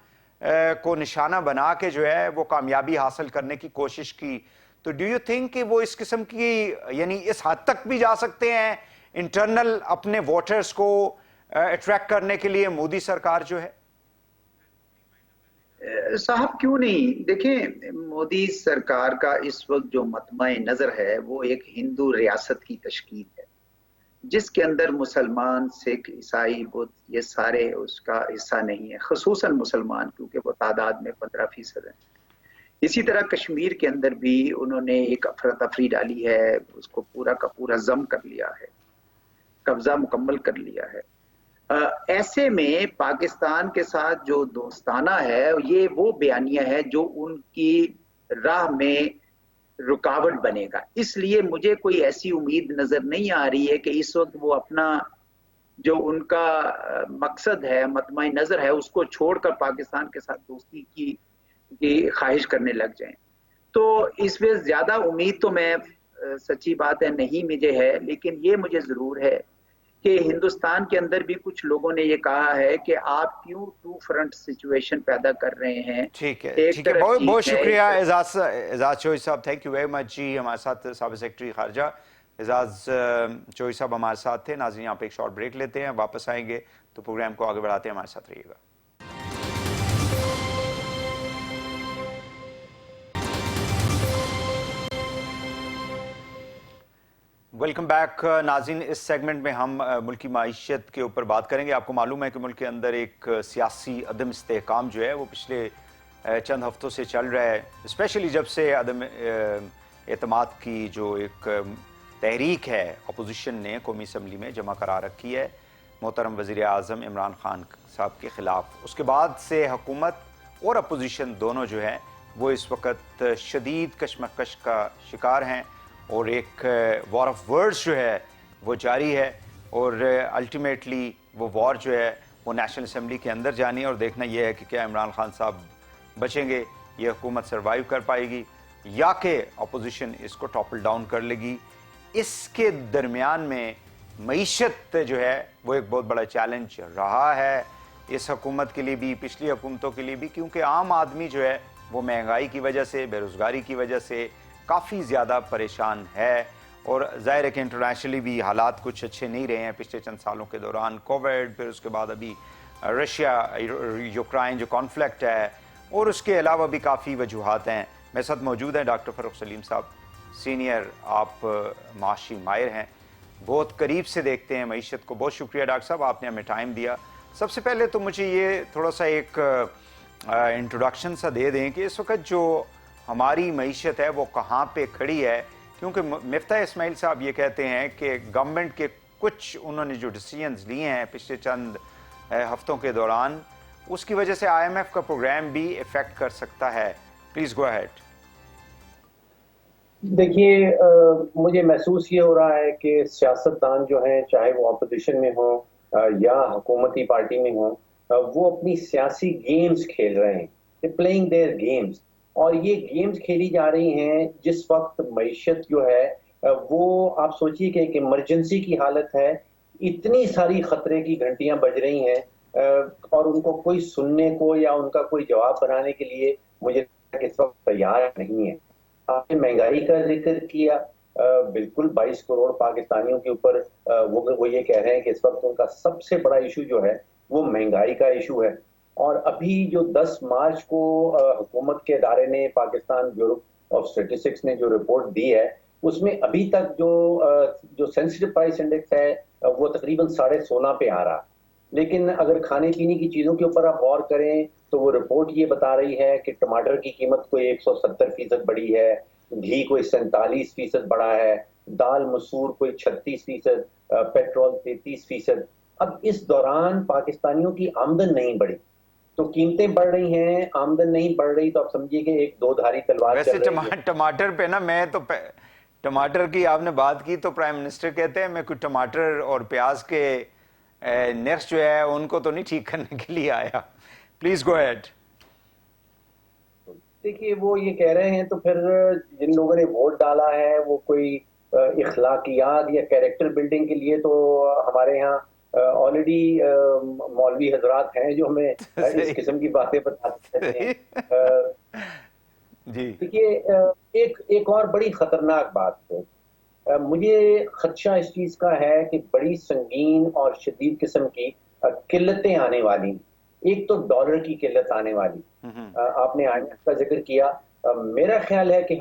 D: کو نشانہ بنا کے جو ہے وہ کامیابی حاصل کرنے کی کوشش کی. تو ڈو یو تھنک کہ وہ اس قسم کی یعنی اس حد تک بھی جا سکتے ہیں انٹرنل اپنے ووٹرز کو اٹریکٹ کرنے کے لیے مودی سرکار جو ہے؟
E: صاحب کیوں نہیں. دیکھیں مودی سرکار کا اس وقت جو مطمع نظر ہے وہ ایک ہندو ریاست کی تشکیل ہے جس کے اندر مسلمان، سکھ، عیسائی، بدھ یہ سارے اس کا حصہ نہیں ہے، خصوصاً مسلمان کیونکہ وہ تعداد میں 15% ہیں. اسی طرح کشمیر کے اندر بھی انہوں نے ایک افراتفری ڈالی ہے، اس کو پورا کا پورا ضم کر لیا ہے، قبضہ مکمل کر لیا ہے. ایسے میں پاکستان کے ساتھ جو دوستانہ ہے یہ وہ بیانیہ ہے جو ان کی راہ میں رکاوٹ بنے گا. اس لیے مجھے کوئی ایسی امید نظر نہیں آ رہی ہے کہ اس وقت وہ اپنا جو ان کا مقصد ہے، مطمع نظر ہے، اس کو چھوڑ کر پاکستان کے ساتھ دوستی کی خواہش کرنے لگ جائیں. تو اس میں زیادہ امید تو میں سچی بات ہے نہیں مجھے ہے، لیکن یہ مجھے ضرور ہے کہ ہندوستان کے اندر بھی کچھ لوگوں نے یہ کہا ہے کہ آپ کیوں ٹو فرنٹ سچویشن پیدا کر رہے ہیں.
D: ٹھیک ہے بہت شکریہ اعزاز چوہی صاحب، تھینک یو ویری مچ. جی ہمارے ساتھ سابق سیکرٹری خارجہ اعزاز چوہی صاحب ہمارے ساتھ تھے. ناظرین یہاں پہ ایک شارٹ بریک لیتے ہیں، واپس آئیں گے تو پروگرام کو آگے بڑھاتے ہیں. ہمارے ساتھ رہیے گا. ویلکم بیک ناظرین. اس سیگمنٹ میں ہم ملکی معیشت کے اوپر بات کریں گے. آپ کو معلوم ہے کہ ملک کے اندر ایک سیاسی عدم استحکام جو ہے وہ پچھلے چند ہفتوں سے چل رہا ہے، اسپیشلی جب سے عدم اعتماد کی جو ایک تحریک ہے اپوزیشن نے قومی اسمبلی میں جمع کرا رکھی ہے محترم وزیر اعظم عمران خان صاحب کے خلاف. اس کے بعد سے حکومت اور اپوزیشن دونوں جو ہیں وہ اس وقت شدید کشمکش کا شکار ہیں اور ایک وار آف ورڈز جو ہے وہ جاری ہے. اور الٹیمیٹلی وہ وار جو ہے وہ نیشنل اسمبلی کے اندر جانی ہے اور دیکھنا یہ ہے کہ کیا عمران خان صاحب بچیں گے، یہ حکومت سروائیو کر پائے گی یا کہ اپوزیشن اس کو ٹاپل ڈاؤن کر لے گی. اس کے درمیان میں معیشت جو ہے وہ ایک بہت بڑا چیلنج رہا ہے اس حکومت کے لیے بھی، پچھلی حکومتوں کے لیے بھی، کیونکہ عام آدمی جو ہے وہ مہنگائی کی وجہ سے، بے روزگاری کی وجہ سے کافی زیادہ پریشان ہے. اور ظاہر ہے کہ انٹرنیشنلی بھی حالات کچھ اچھے نہیں رہے ہیں پچھلے چند سالوں کے دوران. کووڈ، پھر اس کے بعد ابھی رشیا یوکرائن جو کانفلکٹ ہے، اور اس کے علاوہ بھی کافی وجوہات ہیں. میرے ساتھ موجود ہیں ڈاکٹر فاروق سلیم صاحب، سینئر آپ معاشی ماہر ہیں، بہت قریب سے دیکھتے ہیں معیشت کو. بہت شکریہ ڈاکٹر صاحب، آپ نے ہمیں ٹائم دیا. سب سے پہلے تو مجھے یہ تھوڑا سا ایک انٹروڈکشن سا دے دیں کہ اس وقت جو ہماری معیشت ہے وہ کہاں پہ کھڑی ہے، کیونکہ مفتاح اسماعیل صاحب یہ کہتے ہیں کہ گورنمنٹ کے کچھ انہوں نے جو ڈیسیژنز لیے ہیں پچھلے چند ہفتوں کے دوران اس کی وجہ سے آئی ایم ایف کا پروگرام بھی افیکٹ کر سکتا ہے. Please go ahead.
F: دیکھیے مجھے محسوس یہ ہو رہا ہے کہ سیاستدان جو ہیں چاہے وہ اپوزیشن میں ہوں یا حکومتی پارٹی میں ہوں وہ اپنی سیاسی گیمز کھیل رہے ہیں. Playing their games. اور یہ گیمز کھیلی جا رہی ہیں جس وقت معیشت جو ہے وہ آپ سوچیے کہ ایک ایمرجنسی کی حالت ہے، اتنی ساری خطرے کی گھنٹیاں بج رہی ہیں اور ان کو کوئی سننے کو یا ان کا کوئی جواب بنانے کے لیے مجھے اس وقت تیار نہیں ہے۔ آپ نے مہنگائی کا ذکر کیا، بالکل 22 کروڑ پاکستانیوں کے اوپر وہ یہ کہہ رہے ہیں کہ اس وقت ان کا سب سے بڑا ایشو جو ہے وہ مہنگائی کا ایشو ہے۔ اور ابھی جو 10 مارچ کو حکومت کے ادارے نے پاکستان بیورو آف اسٹیٹسٹکس نے جو رپورٹ دی ہے اس میں ابھی تک جو سینسٹیو پرائس انڈیکس ہے وہ تقریباً 16.5 پہ آ رہا، لیکن اگر کھانے پینے کی چیزوں کے اوپر آپ غور کریں تو وہ رپورٹ یہ بتا رہی ہے کہ ٹماٹر کی قیمت کوئی 170% بڑھی ہے، گھی کوئی 47% بڑھا ہے، دال مسور کوئی 36%، پیٹرول 33%۔ اب اس دوران پاکستانیوں کی آمدن نہیں بڑھی، تو قیمتیں بڑھ رہی ہیں، آمدن نہیں بڑھ رہی، تو آپ سمجھیے کہ ایک دو دھاری تلوار چل رہی ہے۔
D: ویسے ٹماٹر پہ نا، میں تو ٹماٹر کی آپ نے بات کی تو پرائم منسٹر کہتے ہیں میں کوئی ٹماٹر اور پیاز کے نرخ جو ہے ان کو تو نہیں ٹھیک کرنے کے لیے آیا۔ Please go ahead.
F: دیکھیے وہ یہ کہہ رہے ہیں تو پھر جن لوگوں نے ووٹ ڈالا ہے وہ کوئی اخلاقیات یا کیریکٹر بلڈنگ کے لیے تو ہمارے ہاں آلریڈی مولوی حضرات ہیں جو ہمیں اس قسم کی باتیں بتاتے ہیں۔
D: جی
F: دیکھیے ایک اور بڑی خطرناک بات ہے، مجھے خدشہ اس چیز کا ہے کہ بڑی سنگین اور شدید قسم کی قلتیں آنے والی۔ ایک تو ڈالر کی قلت آنے والی، آپ نے IMF کا ذکر کیا، میرا خیال ہے کہ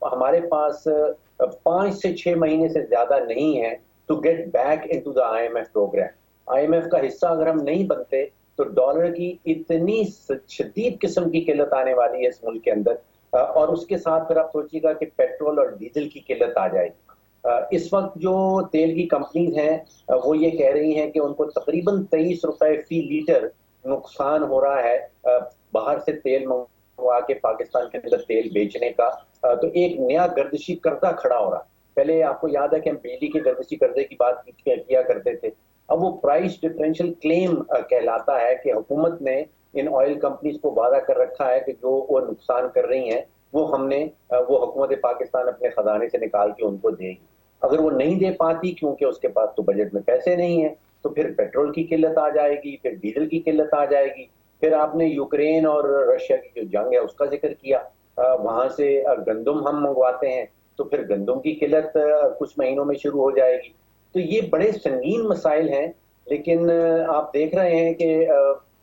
F: ہمارے پاس 5 سے 6 مہینے سے زیادہ نہیں ہے to get back into the IMF programme. IMF کا حصہ اگر ہم نہیں بنتے تو ڈالر کی اتنی شدید قسم کی قلت آنے والی ہے اس ملک کے اندر، اور اس کے ساتھ پھر آپ سوچیے گا کہ پیٹرول اور ڈیزل کی قلت آ جائے گی۔ اس وقت جو تیل کی کمپنیز ہیں وہ یہ کہہ رہی ہیں کہ ان کو تقریباً 23 روپے فی لیٹر نقصان ہو رہا ہے باہر سے تیل منگوا کے پاکستان کے اندر تیل بیچنے کا، تو ایک نیا گردشی قرضہ کھڑا ہو رہا۔ پہلے آپ کو یاد ہے کہ ہم بجلی کے گردشی قرضے کی بات کیا کرتے تھے، اب وہ پرائس ڈفرینشل کلیم کہلاتا ہے کہ حکومت نے ان آئل کمپنیز کو وعدہ کر رکھا ہے کہ جو وہ نقصان کر رہی ہیں وہ حکومت پاکستان اپنے خزانے سے نکال کے ان کو دے گی۔ اگر وہ نہیں دے پاتی کیونکہ اس کے پاس تو بجٹ میں پیسے نہیں ہیں تو پھر پیٹرول کی قلت آ جائے گی، پھر ڈیزل کی قلت آ جائے گی۔ پھر آپ نے یوکرین اور رشیا کی جو جنگ ہے اس کا ذکر کیا، وہاں سے گندم ہم منگواتے ہیں تو پھر گندم کی قلت کچھ مہینوں میں شروع ہو جائے گی۔ تو یہ بڑے سنگین مسائل ہیں، لیکن آپ دیکھ رہے ہیں کہ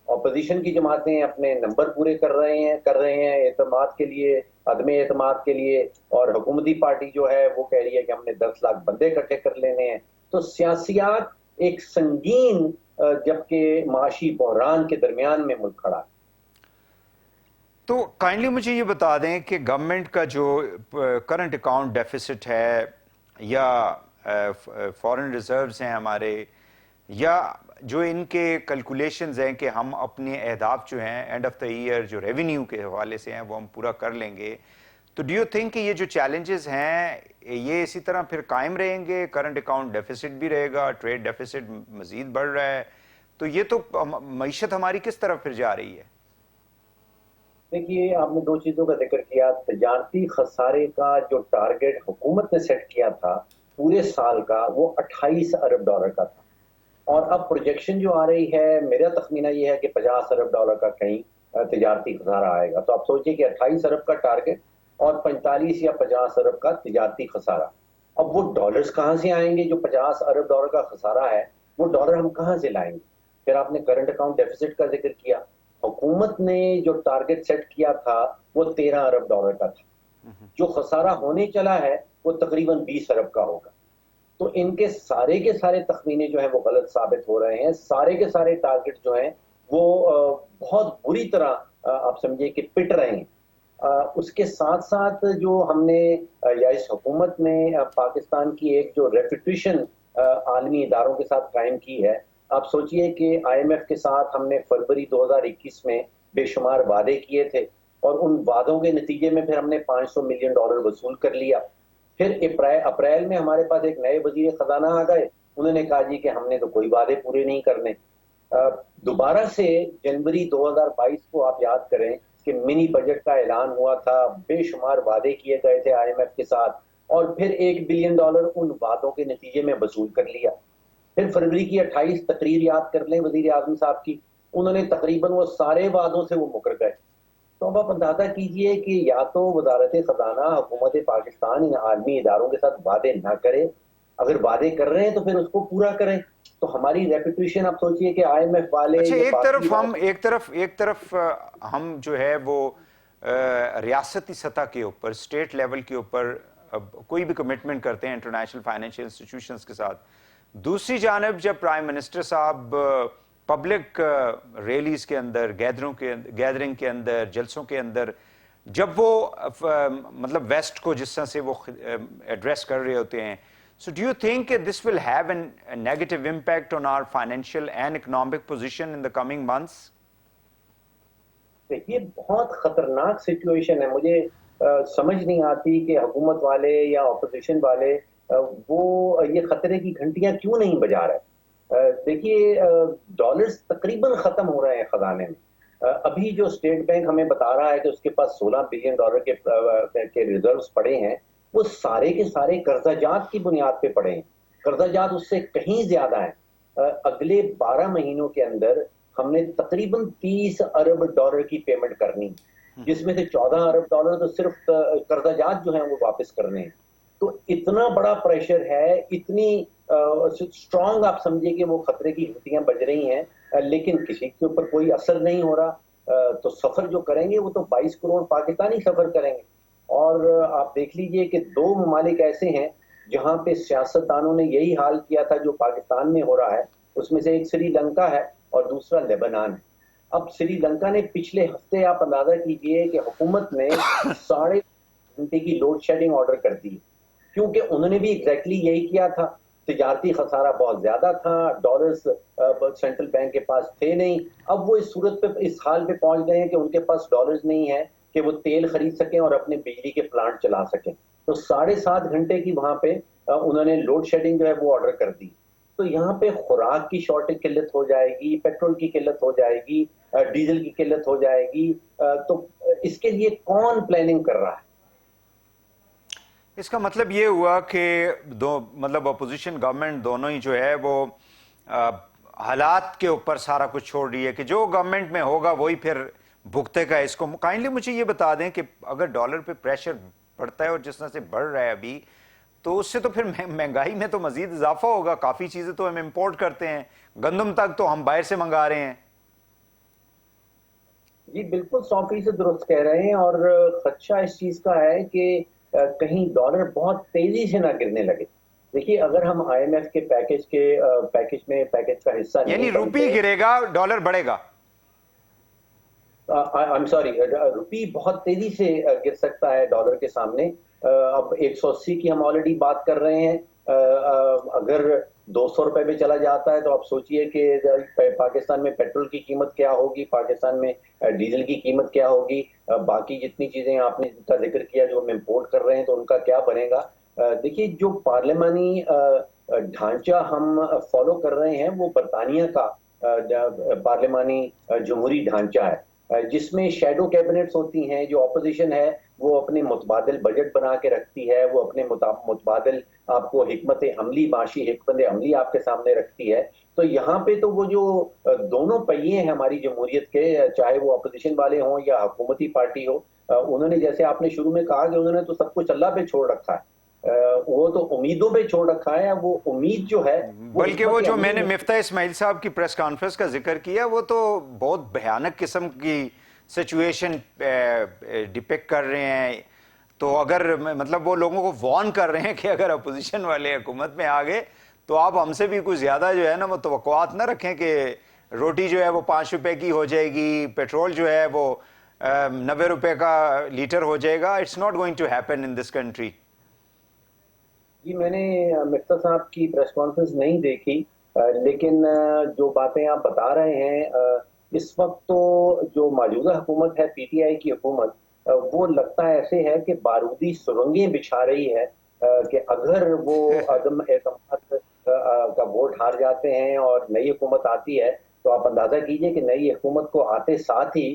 F: اپوزیشن کی جماعتیں اپنے نمبر پورے کر رہے ہیں اعتماد کے لیے، عدم اعتماد کے لیے، اور حکومتی پارٹی جو ہے وہ کہہ رہی ہے کہ ہم نے 10 لاکھ بندے اکٹھے کر لینے ہیں۔ تو سیاسیات ایک سنگین جبکہ معاشی بحران کے درمیان میں ملک کھڑا ہے۔
D: تو کائنڈلی مجھے یہ بتا دیں کہ گورنمنٹ کا جو کرنٹ اکاؤنٹ ڈیفیسٹ ہے یا فارن ریزروز ہیں ہمارے، یا جو ان کے کیلکولیشنز ہیں کہ ہم اپنے اہداف جو ہیں اینڈ آف دا ایئر جو ریونیو کے حوالے سے ہیں وہ ہم پورا کر لیں گے، تو ڈو یو تھنک کہ یہ جو چیلنجز ہیں یہ اسی طرح پھر قائم رہیں گے؟ کرنٹ اکاؤنٹ ڈیفیسٹ بھی رہے گا، ٹریڈ ڈیفیسٹ مزید بڑھ رہا ہے، تو یہ تو معیشت ہماری کس طرف پھر جا رہی ہے؟
F: دیکھیے آپ نے 2 چیزوں کا ذکر کیا، تجارتی خسارے کا جو ٹارگٹ حکومت نے سیٹ کیا تھا پورے سال کا وہ 28 ارب ڈالر کا تھا، اور اب پروجیکشن جو آ رہی ہے میرا تخمینہ یہ ہے کہ 50 ارب ڈالر کا کہیں تجارتی خسارہ آئے گا۔ تو آپ سوچیں کہ 28 ارب کا ٹارگٹ اور 45 یا 50 ارب کا تجارتی خسارہ، اب وہ ڈالرز کہاں سے آئیں گے؟ جو 50 ارب ڈالر کا خسارہ ہے وہ ڈالر ہم کہاں سے لائیں گے؟ پھر آپ نے کرنٹ اکاؤنٹ ڈیفیسٹ کا ذکر کیا، حکومت نے جو ٹارگٹ سیٹ کیا تھا وہ 13 ارب ڈالر کا تھا، جو خسارہ ہونے چلا ہے وہ تقریباً 20 ارب کا ہوگا۔ تو ان کے سارے تخمینے جو ہیں وہ غلط ثابت ہو رہے ہیں، سارے کے سارے ٹارگٹ جو ہیں وہ بہت بری طرح آپ سمجھے کہ پٹ رہے ہیں۔ اس کے ساتھ ساتھ جو ہم نے یا اس حکومت نے پاکستان کی ایک جو ریپوٹیشن عالمی اداروں کے ساتھ قائم کی ہے، آپ سوچئے کہ IMF کے ساتھ ہم نے فروری 2021 میں بے شمار وعدے کیے تھے، اور ان وعدوں کے نتیجے میں پھر ہم نے $500 ملین وصول کر لیا۔ پھر اپریل میں ہمارے پاس ایک نئے وزیر خزانہ آ گئے، انہوں نے کہا جی کہ ہم نے تو کوئی وعدے پورے نہیں کرنے۔ دوبارہ سے جنوری 2022 کو آپ یاد کریں کہ منی بجٹ کا اعلان ہوا تھا, بے شمار وعدے کیے گئے تھے IMF کے ساتھ, اور پھر $1 بلین ان وعدوں کے نتیجے میں وصول کر لیا. پھر فروری کی 28 تقریر یاد کر لیں وزیر اعظم صاحب کی, انہوں نے تقریباً وہ سارے وعدوں سے وہ مکر گئے. تو اب آپ اندازہ کیجئے کہ یا تو وزارت خزانہ حکومت پاکستان ان عالمی اداروں کے ساتھ وعدے نہ کرے, اگر وعدے کر رہے ہیں تو پھر اس کو پورا کریں. تو ہماری ریپوٹیشن آپ سوچئے کہ IMF والے
D: اچھا ایک طرف ہم جو ہے وہ ریاستی سطح کے اوپر, اسٹیٹ لیول کے اوپر کوئی بھی کمٹمنٹ کرتے ہیں انٹرنیشنل فائنینشیل انسٹیٹیوشنز کے ساتھ, دوسری جانب جب پرائم منسٹر صاحب پبلک ریلیز کے اندر, گیدرنگ کے اندر, جلسوں کے اندر جب وہ مطلب ویسٹ کو جس طرح سے وہ ایڈریس کر رہے ہوتے ہیں, so do you think this will have a negative impact on our financial and economic position in the coming months?
F: یہ بہت خطرناک سچویشن ہے. مجھے سمجھ نہیں آتی کہ حکومت والے یا اپوزیشن والے وہ یہ خطرے کی گھنٹیاں کیوں نہیں بجا رہے. دیکھیے ڈالرز تقریباً ختم ہو رہے ہیں خزانے میں. ابھی جو اسٹیٹ بینک ہمیں بتا رہا ہے کہ اس کے پاس $16 بلین کے ریزروز پڑے ہیں, وہ سارے کے سارے قرضہ جات کی بنیاد پہ پڑے ہیں. قرضہ جات اس سے کہیں زیادہ ہیں. اگلے 12 مہینوں کے اندر ہم نے تقریباً $30 ارب کی پیمنٹ کرنی, جس میں سے $14 ارب تو صرف قرضہ جات جو ہیں وہ واپس کرنے ہیں. تو اتنا بڑا پریشر ہے, اتنی اسٹرانگ آپ سمجھے کہ وہ خطرے کی گھنٹیاں بج رہی ہیں, لیکن کسی کے اوپر کوئی اثر نہیں ہو رہا. تو سفر جو کریں گے وہ تو 22 کروڑ پاکستانی سفر کریں گے. اور آپ دیکھ لیجئے کہ 2 ممالک ایسے ہیں جہاں پہ سیاستدانوں نے یہی حال کیا تھا جو پاکستان میں ہو رہا ہے. اس میں سے ایک سری لنکا ہے اور دوسرا لیبنان ہے. اب سری لنکا نے پچھلے ہفتے آپ اندازہ کیجئے کہ حکومت نے 3.5 گھنٹے کی لوڈ شیڈنگ آرڈر کر دی, کیونکہ انہوں نے بھی ایگزیکٹلی یہی کیا تھا. تجارتی خسارہ بہت زیادہ تھا, ڈالرز سینٹرل بینک کے پاس تھے نہیں. اب وہ اس صورت پہ اس حال پہ پہنچ گئے ہیں کہ ان کے پاس ڈالرز نہیں ہے کہ وہ تیل خرید سکیں اور اپنے بجلی کے پلانٹ چلا سکیں. تو 7.5 گھنٹے کی وہاں پہ انہوں نے لوڈ شیڈنگ جو ہے وہ آرڈر کر دی. تو یہاں پہ خوراک کی شارٹیج قلت ہو جائے گی, پیٹرول کی قلت ہو جائے گی, ڈیزل کی قلت ہو جائے گی. تو اس کے لیے کون پلاننگ کر رہا ہے؟
D: اس کا مطلب یہ ہوا کہ مطلب اپوزیشن گورنمنٹ دونوں ہی جو ہے وہ حالات کے اوپر سارا کچھ چھوڑ رہی ہے کہ جو گورنمنٹ میں ہوگا وہی پھر بھگتے گا اس کو. کائنڈلی مجھے یہ بتا دیں کہ اگر ڈالر پہ پریشر پڑتا ہے اور جس طرح سے بڑھ رہا ہے ابھی, تو اس سے تو پھر مہنگائی میں تو مزید اضافہ ہوگا. کافی چیزیں تو ہم امپورٹ کرتے ہیں, گندم تک تو ہم باہر سے منگا رہے ہیں.
F: جی بالکل 100% درست کہہ رہے ہیں. اور خدشہ اس چیز کا ہے کہ کہیں ڈالر بہت تیزی سے نہ گرنے لگے. دیکھیے اگر ہم IMF کے پیکج کا حصہ
D: یعنی روپی گرے گا ڈالر بڑھے گا.
F: روپی بہت تیزی سے گر سکتا ہے ڈالر کے سامنے. اب 180 کی ہم آلریڈی بات کر رہے ہیں. اگر 200 روپے پہ چلا جاتا ہے تو آپ سوچئے کہ پاکستان میں پیٹرول کی قیمت کیا ہوگی, پاکستان میں ڈیزل کی قیمت کیا ہوگی, باقی جتنی چیزیں آپ نے کا ذکر کیا جو ہم امپورٹ کر رہے ہیں تو ان کا کیا بنے گا. دیکھیے جو پارلیمانی ڈھانچہ ہم فالو کر رہے ہیں وہ برطانیہ کا پارلیمانی جمہوری ڈھانچہ ہے, جس میں شیڈو کیبنٹس ہوتی ہیں. جو اپوزیشن ہے وہ اپنے متبادل بجٹ بنا کے رکھتی ہے, وہ اپنے متبادل آپ کو حکمت عملی, معاشی حکمت عملی آپ کے سامنے رکھتی ہے. تو یہاں پہ تو وہ جو دونوں پہیے ہیں ہماری جمہوریت کے, چاہے وہ اپوزیشن والے ہوں یا حکومتی پارٹی ہو, انہوں نے جیسے آپ نے شروع میں کہا کہ انہوں نے تو سب کچھ اللہ پہ چھوڑ رکھا ہے, وہ تو امیدوں پہ چھوڑ رکھا ہے. وہ امید جو ہے
D: بلکہ وہ جو میں نے مفتاح اسماعیل صاحب کی پریس کانفرنس کا ذکر کیا وہ تو بہت بھیانک قسم کی سچویشن ڈپیکٹ کر رہے ہیں. تو اگر مطلب وہ لوگوں کو وارن کر رہے ہیں کہ اگر اپوزیشن والے حکومت میں آ گئے تو آپ ہم سے بھی کچھ زیادہ جو ہے نا وہ توقعات نہ رکھیں کہ روٹی جو ہے وہ 5 روپے کی ہو جائے گی, پیٹرول جو ہے وہ 90 روپے کا لیٹر ہو جائے گا. It's not going to happen in this country.
F: جی میں نے مفتاح صاحب کی پریس کانفرنس نہیں دیکھی, لیکن جو باتیں آپ بتا رہے ہیں اس وقت تو جو موجودہ حکومت ہے PTI کی حکومت, وہ لگتا ہے ایسے ہے کہ بارودی سرنگیں بچھا رہی ہے کہ اگر وہ عدم اعتماد کا ووٹ ہار جاتے ہیں اور نئی حکومت آتی ہے تو آپ اندازہ کیجئے کہ نئی حکومت کو آتے ساتھ ہی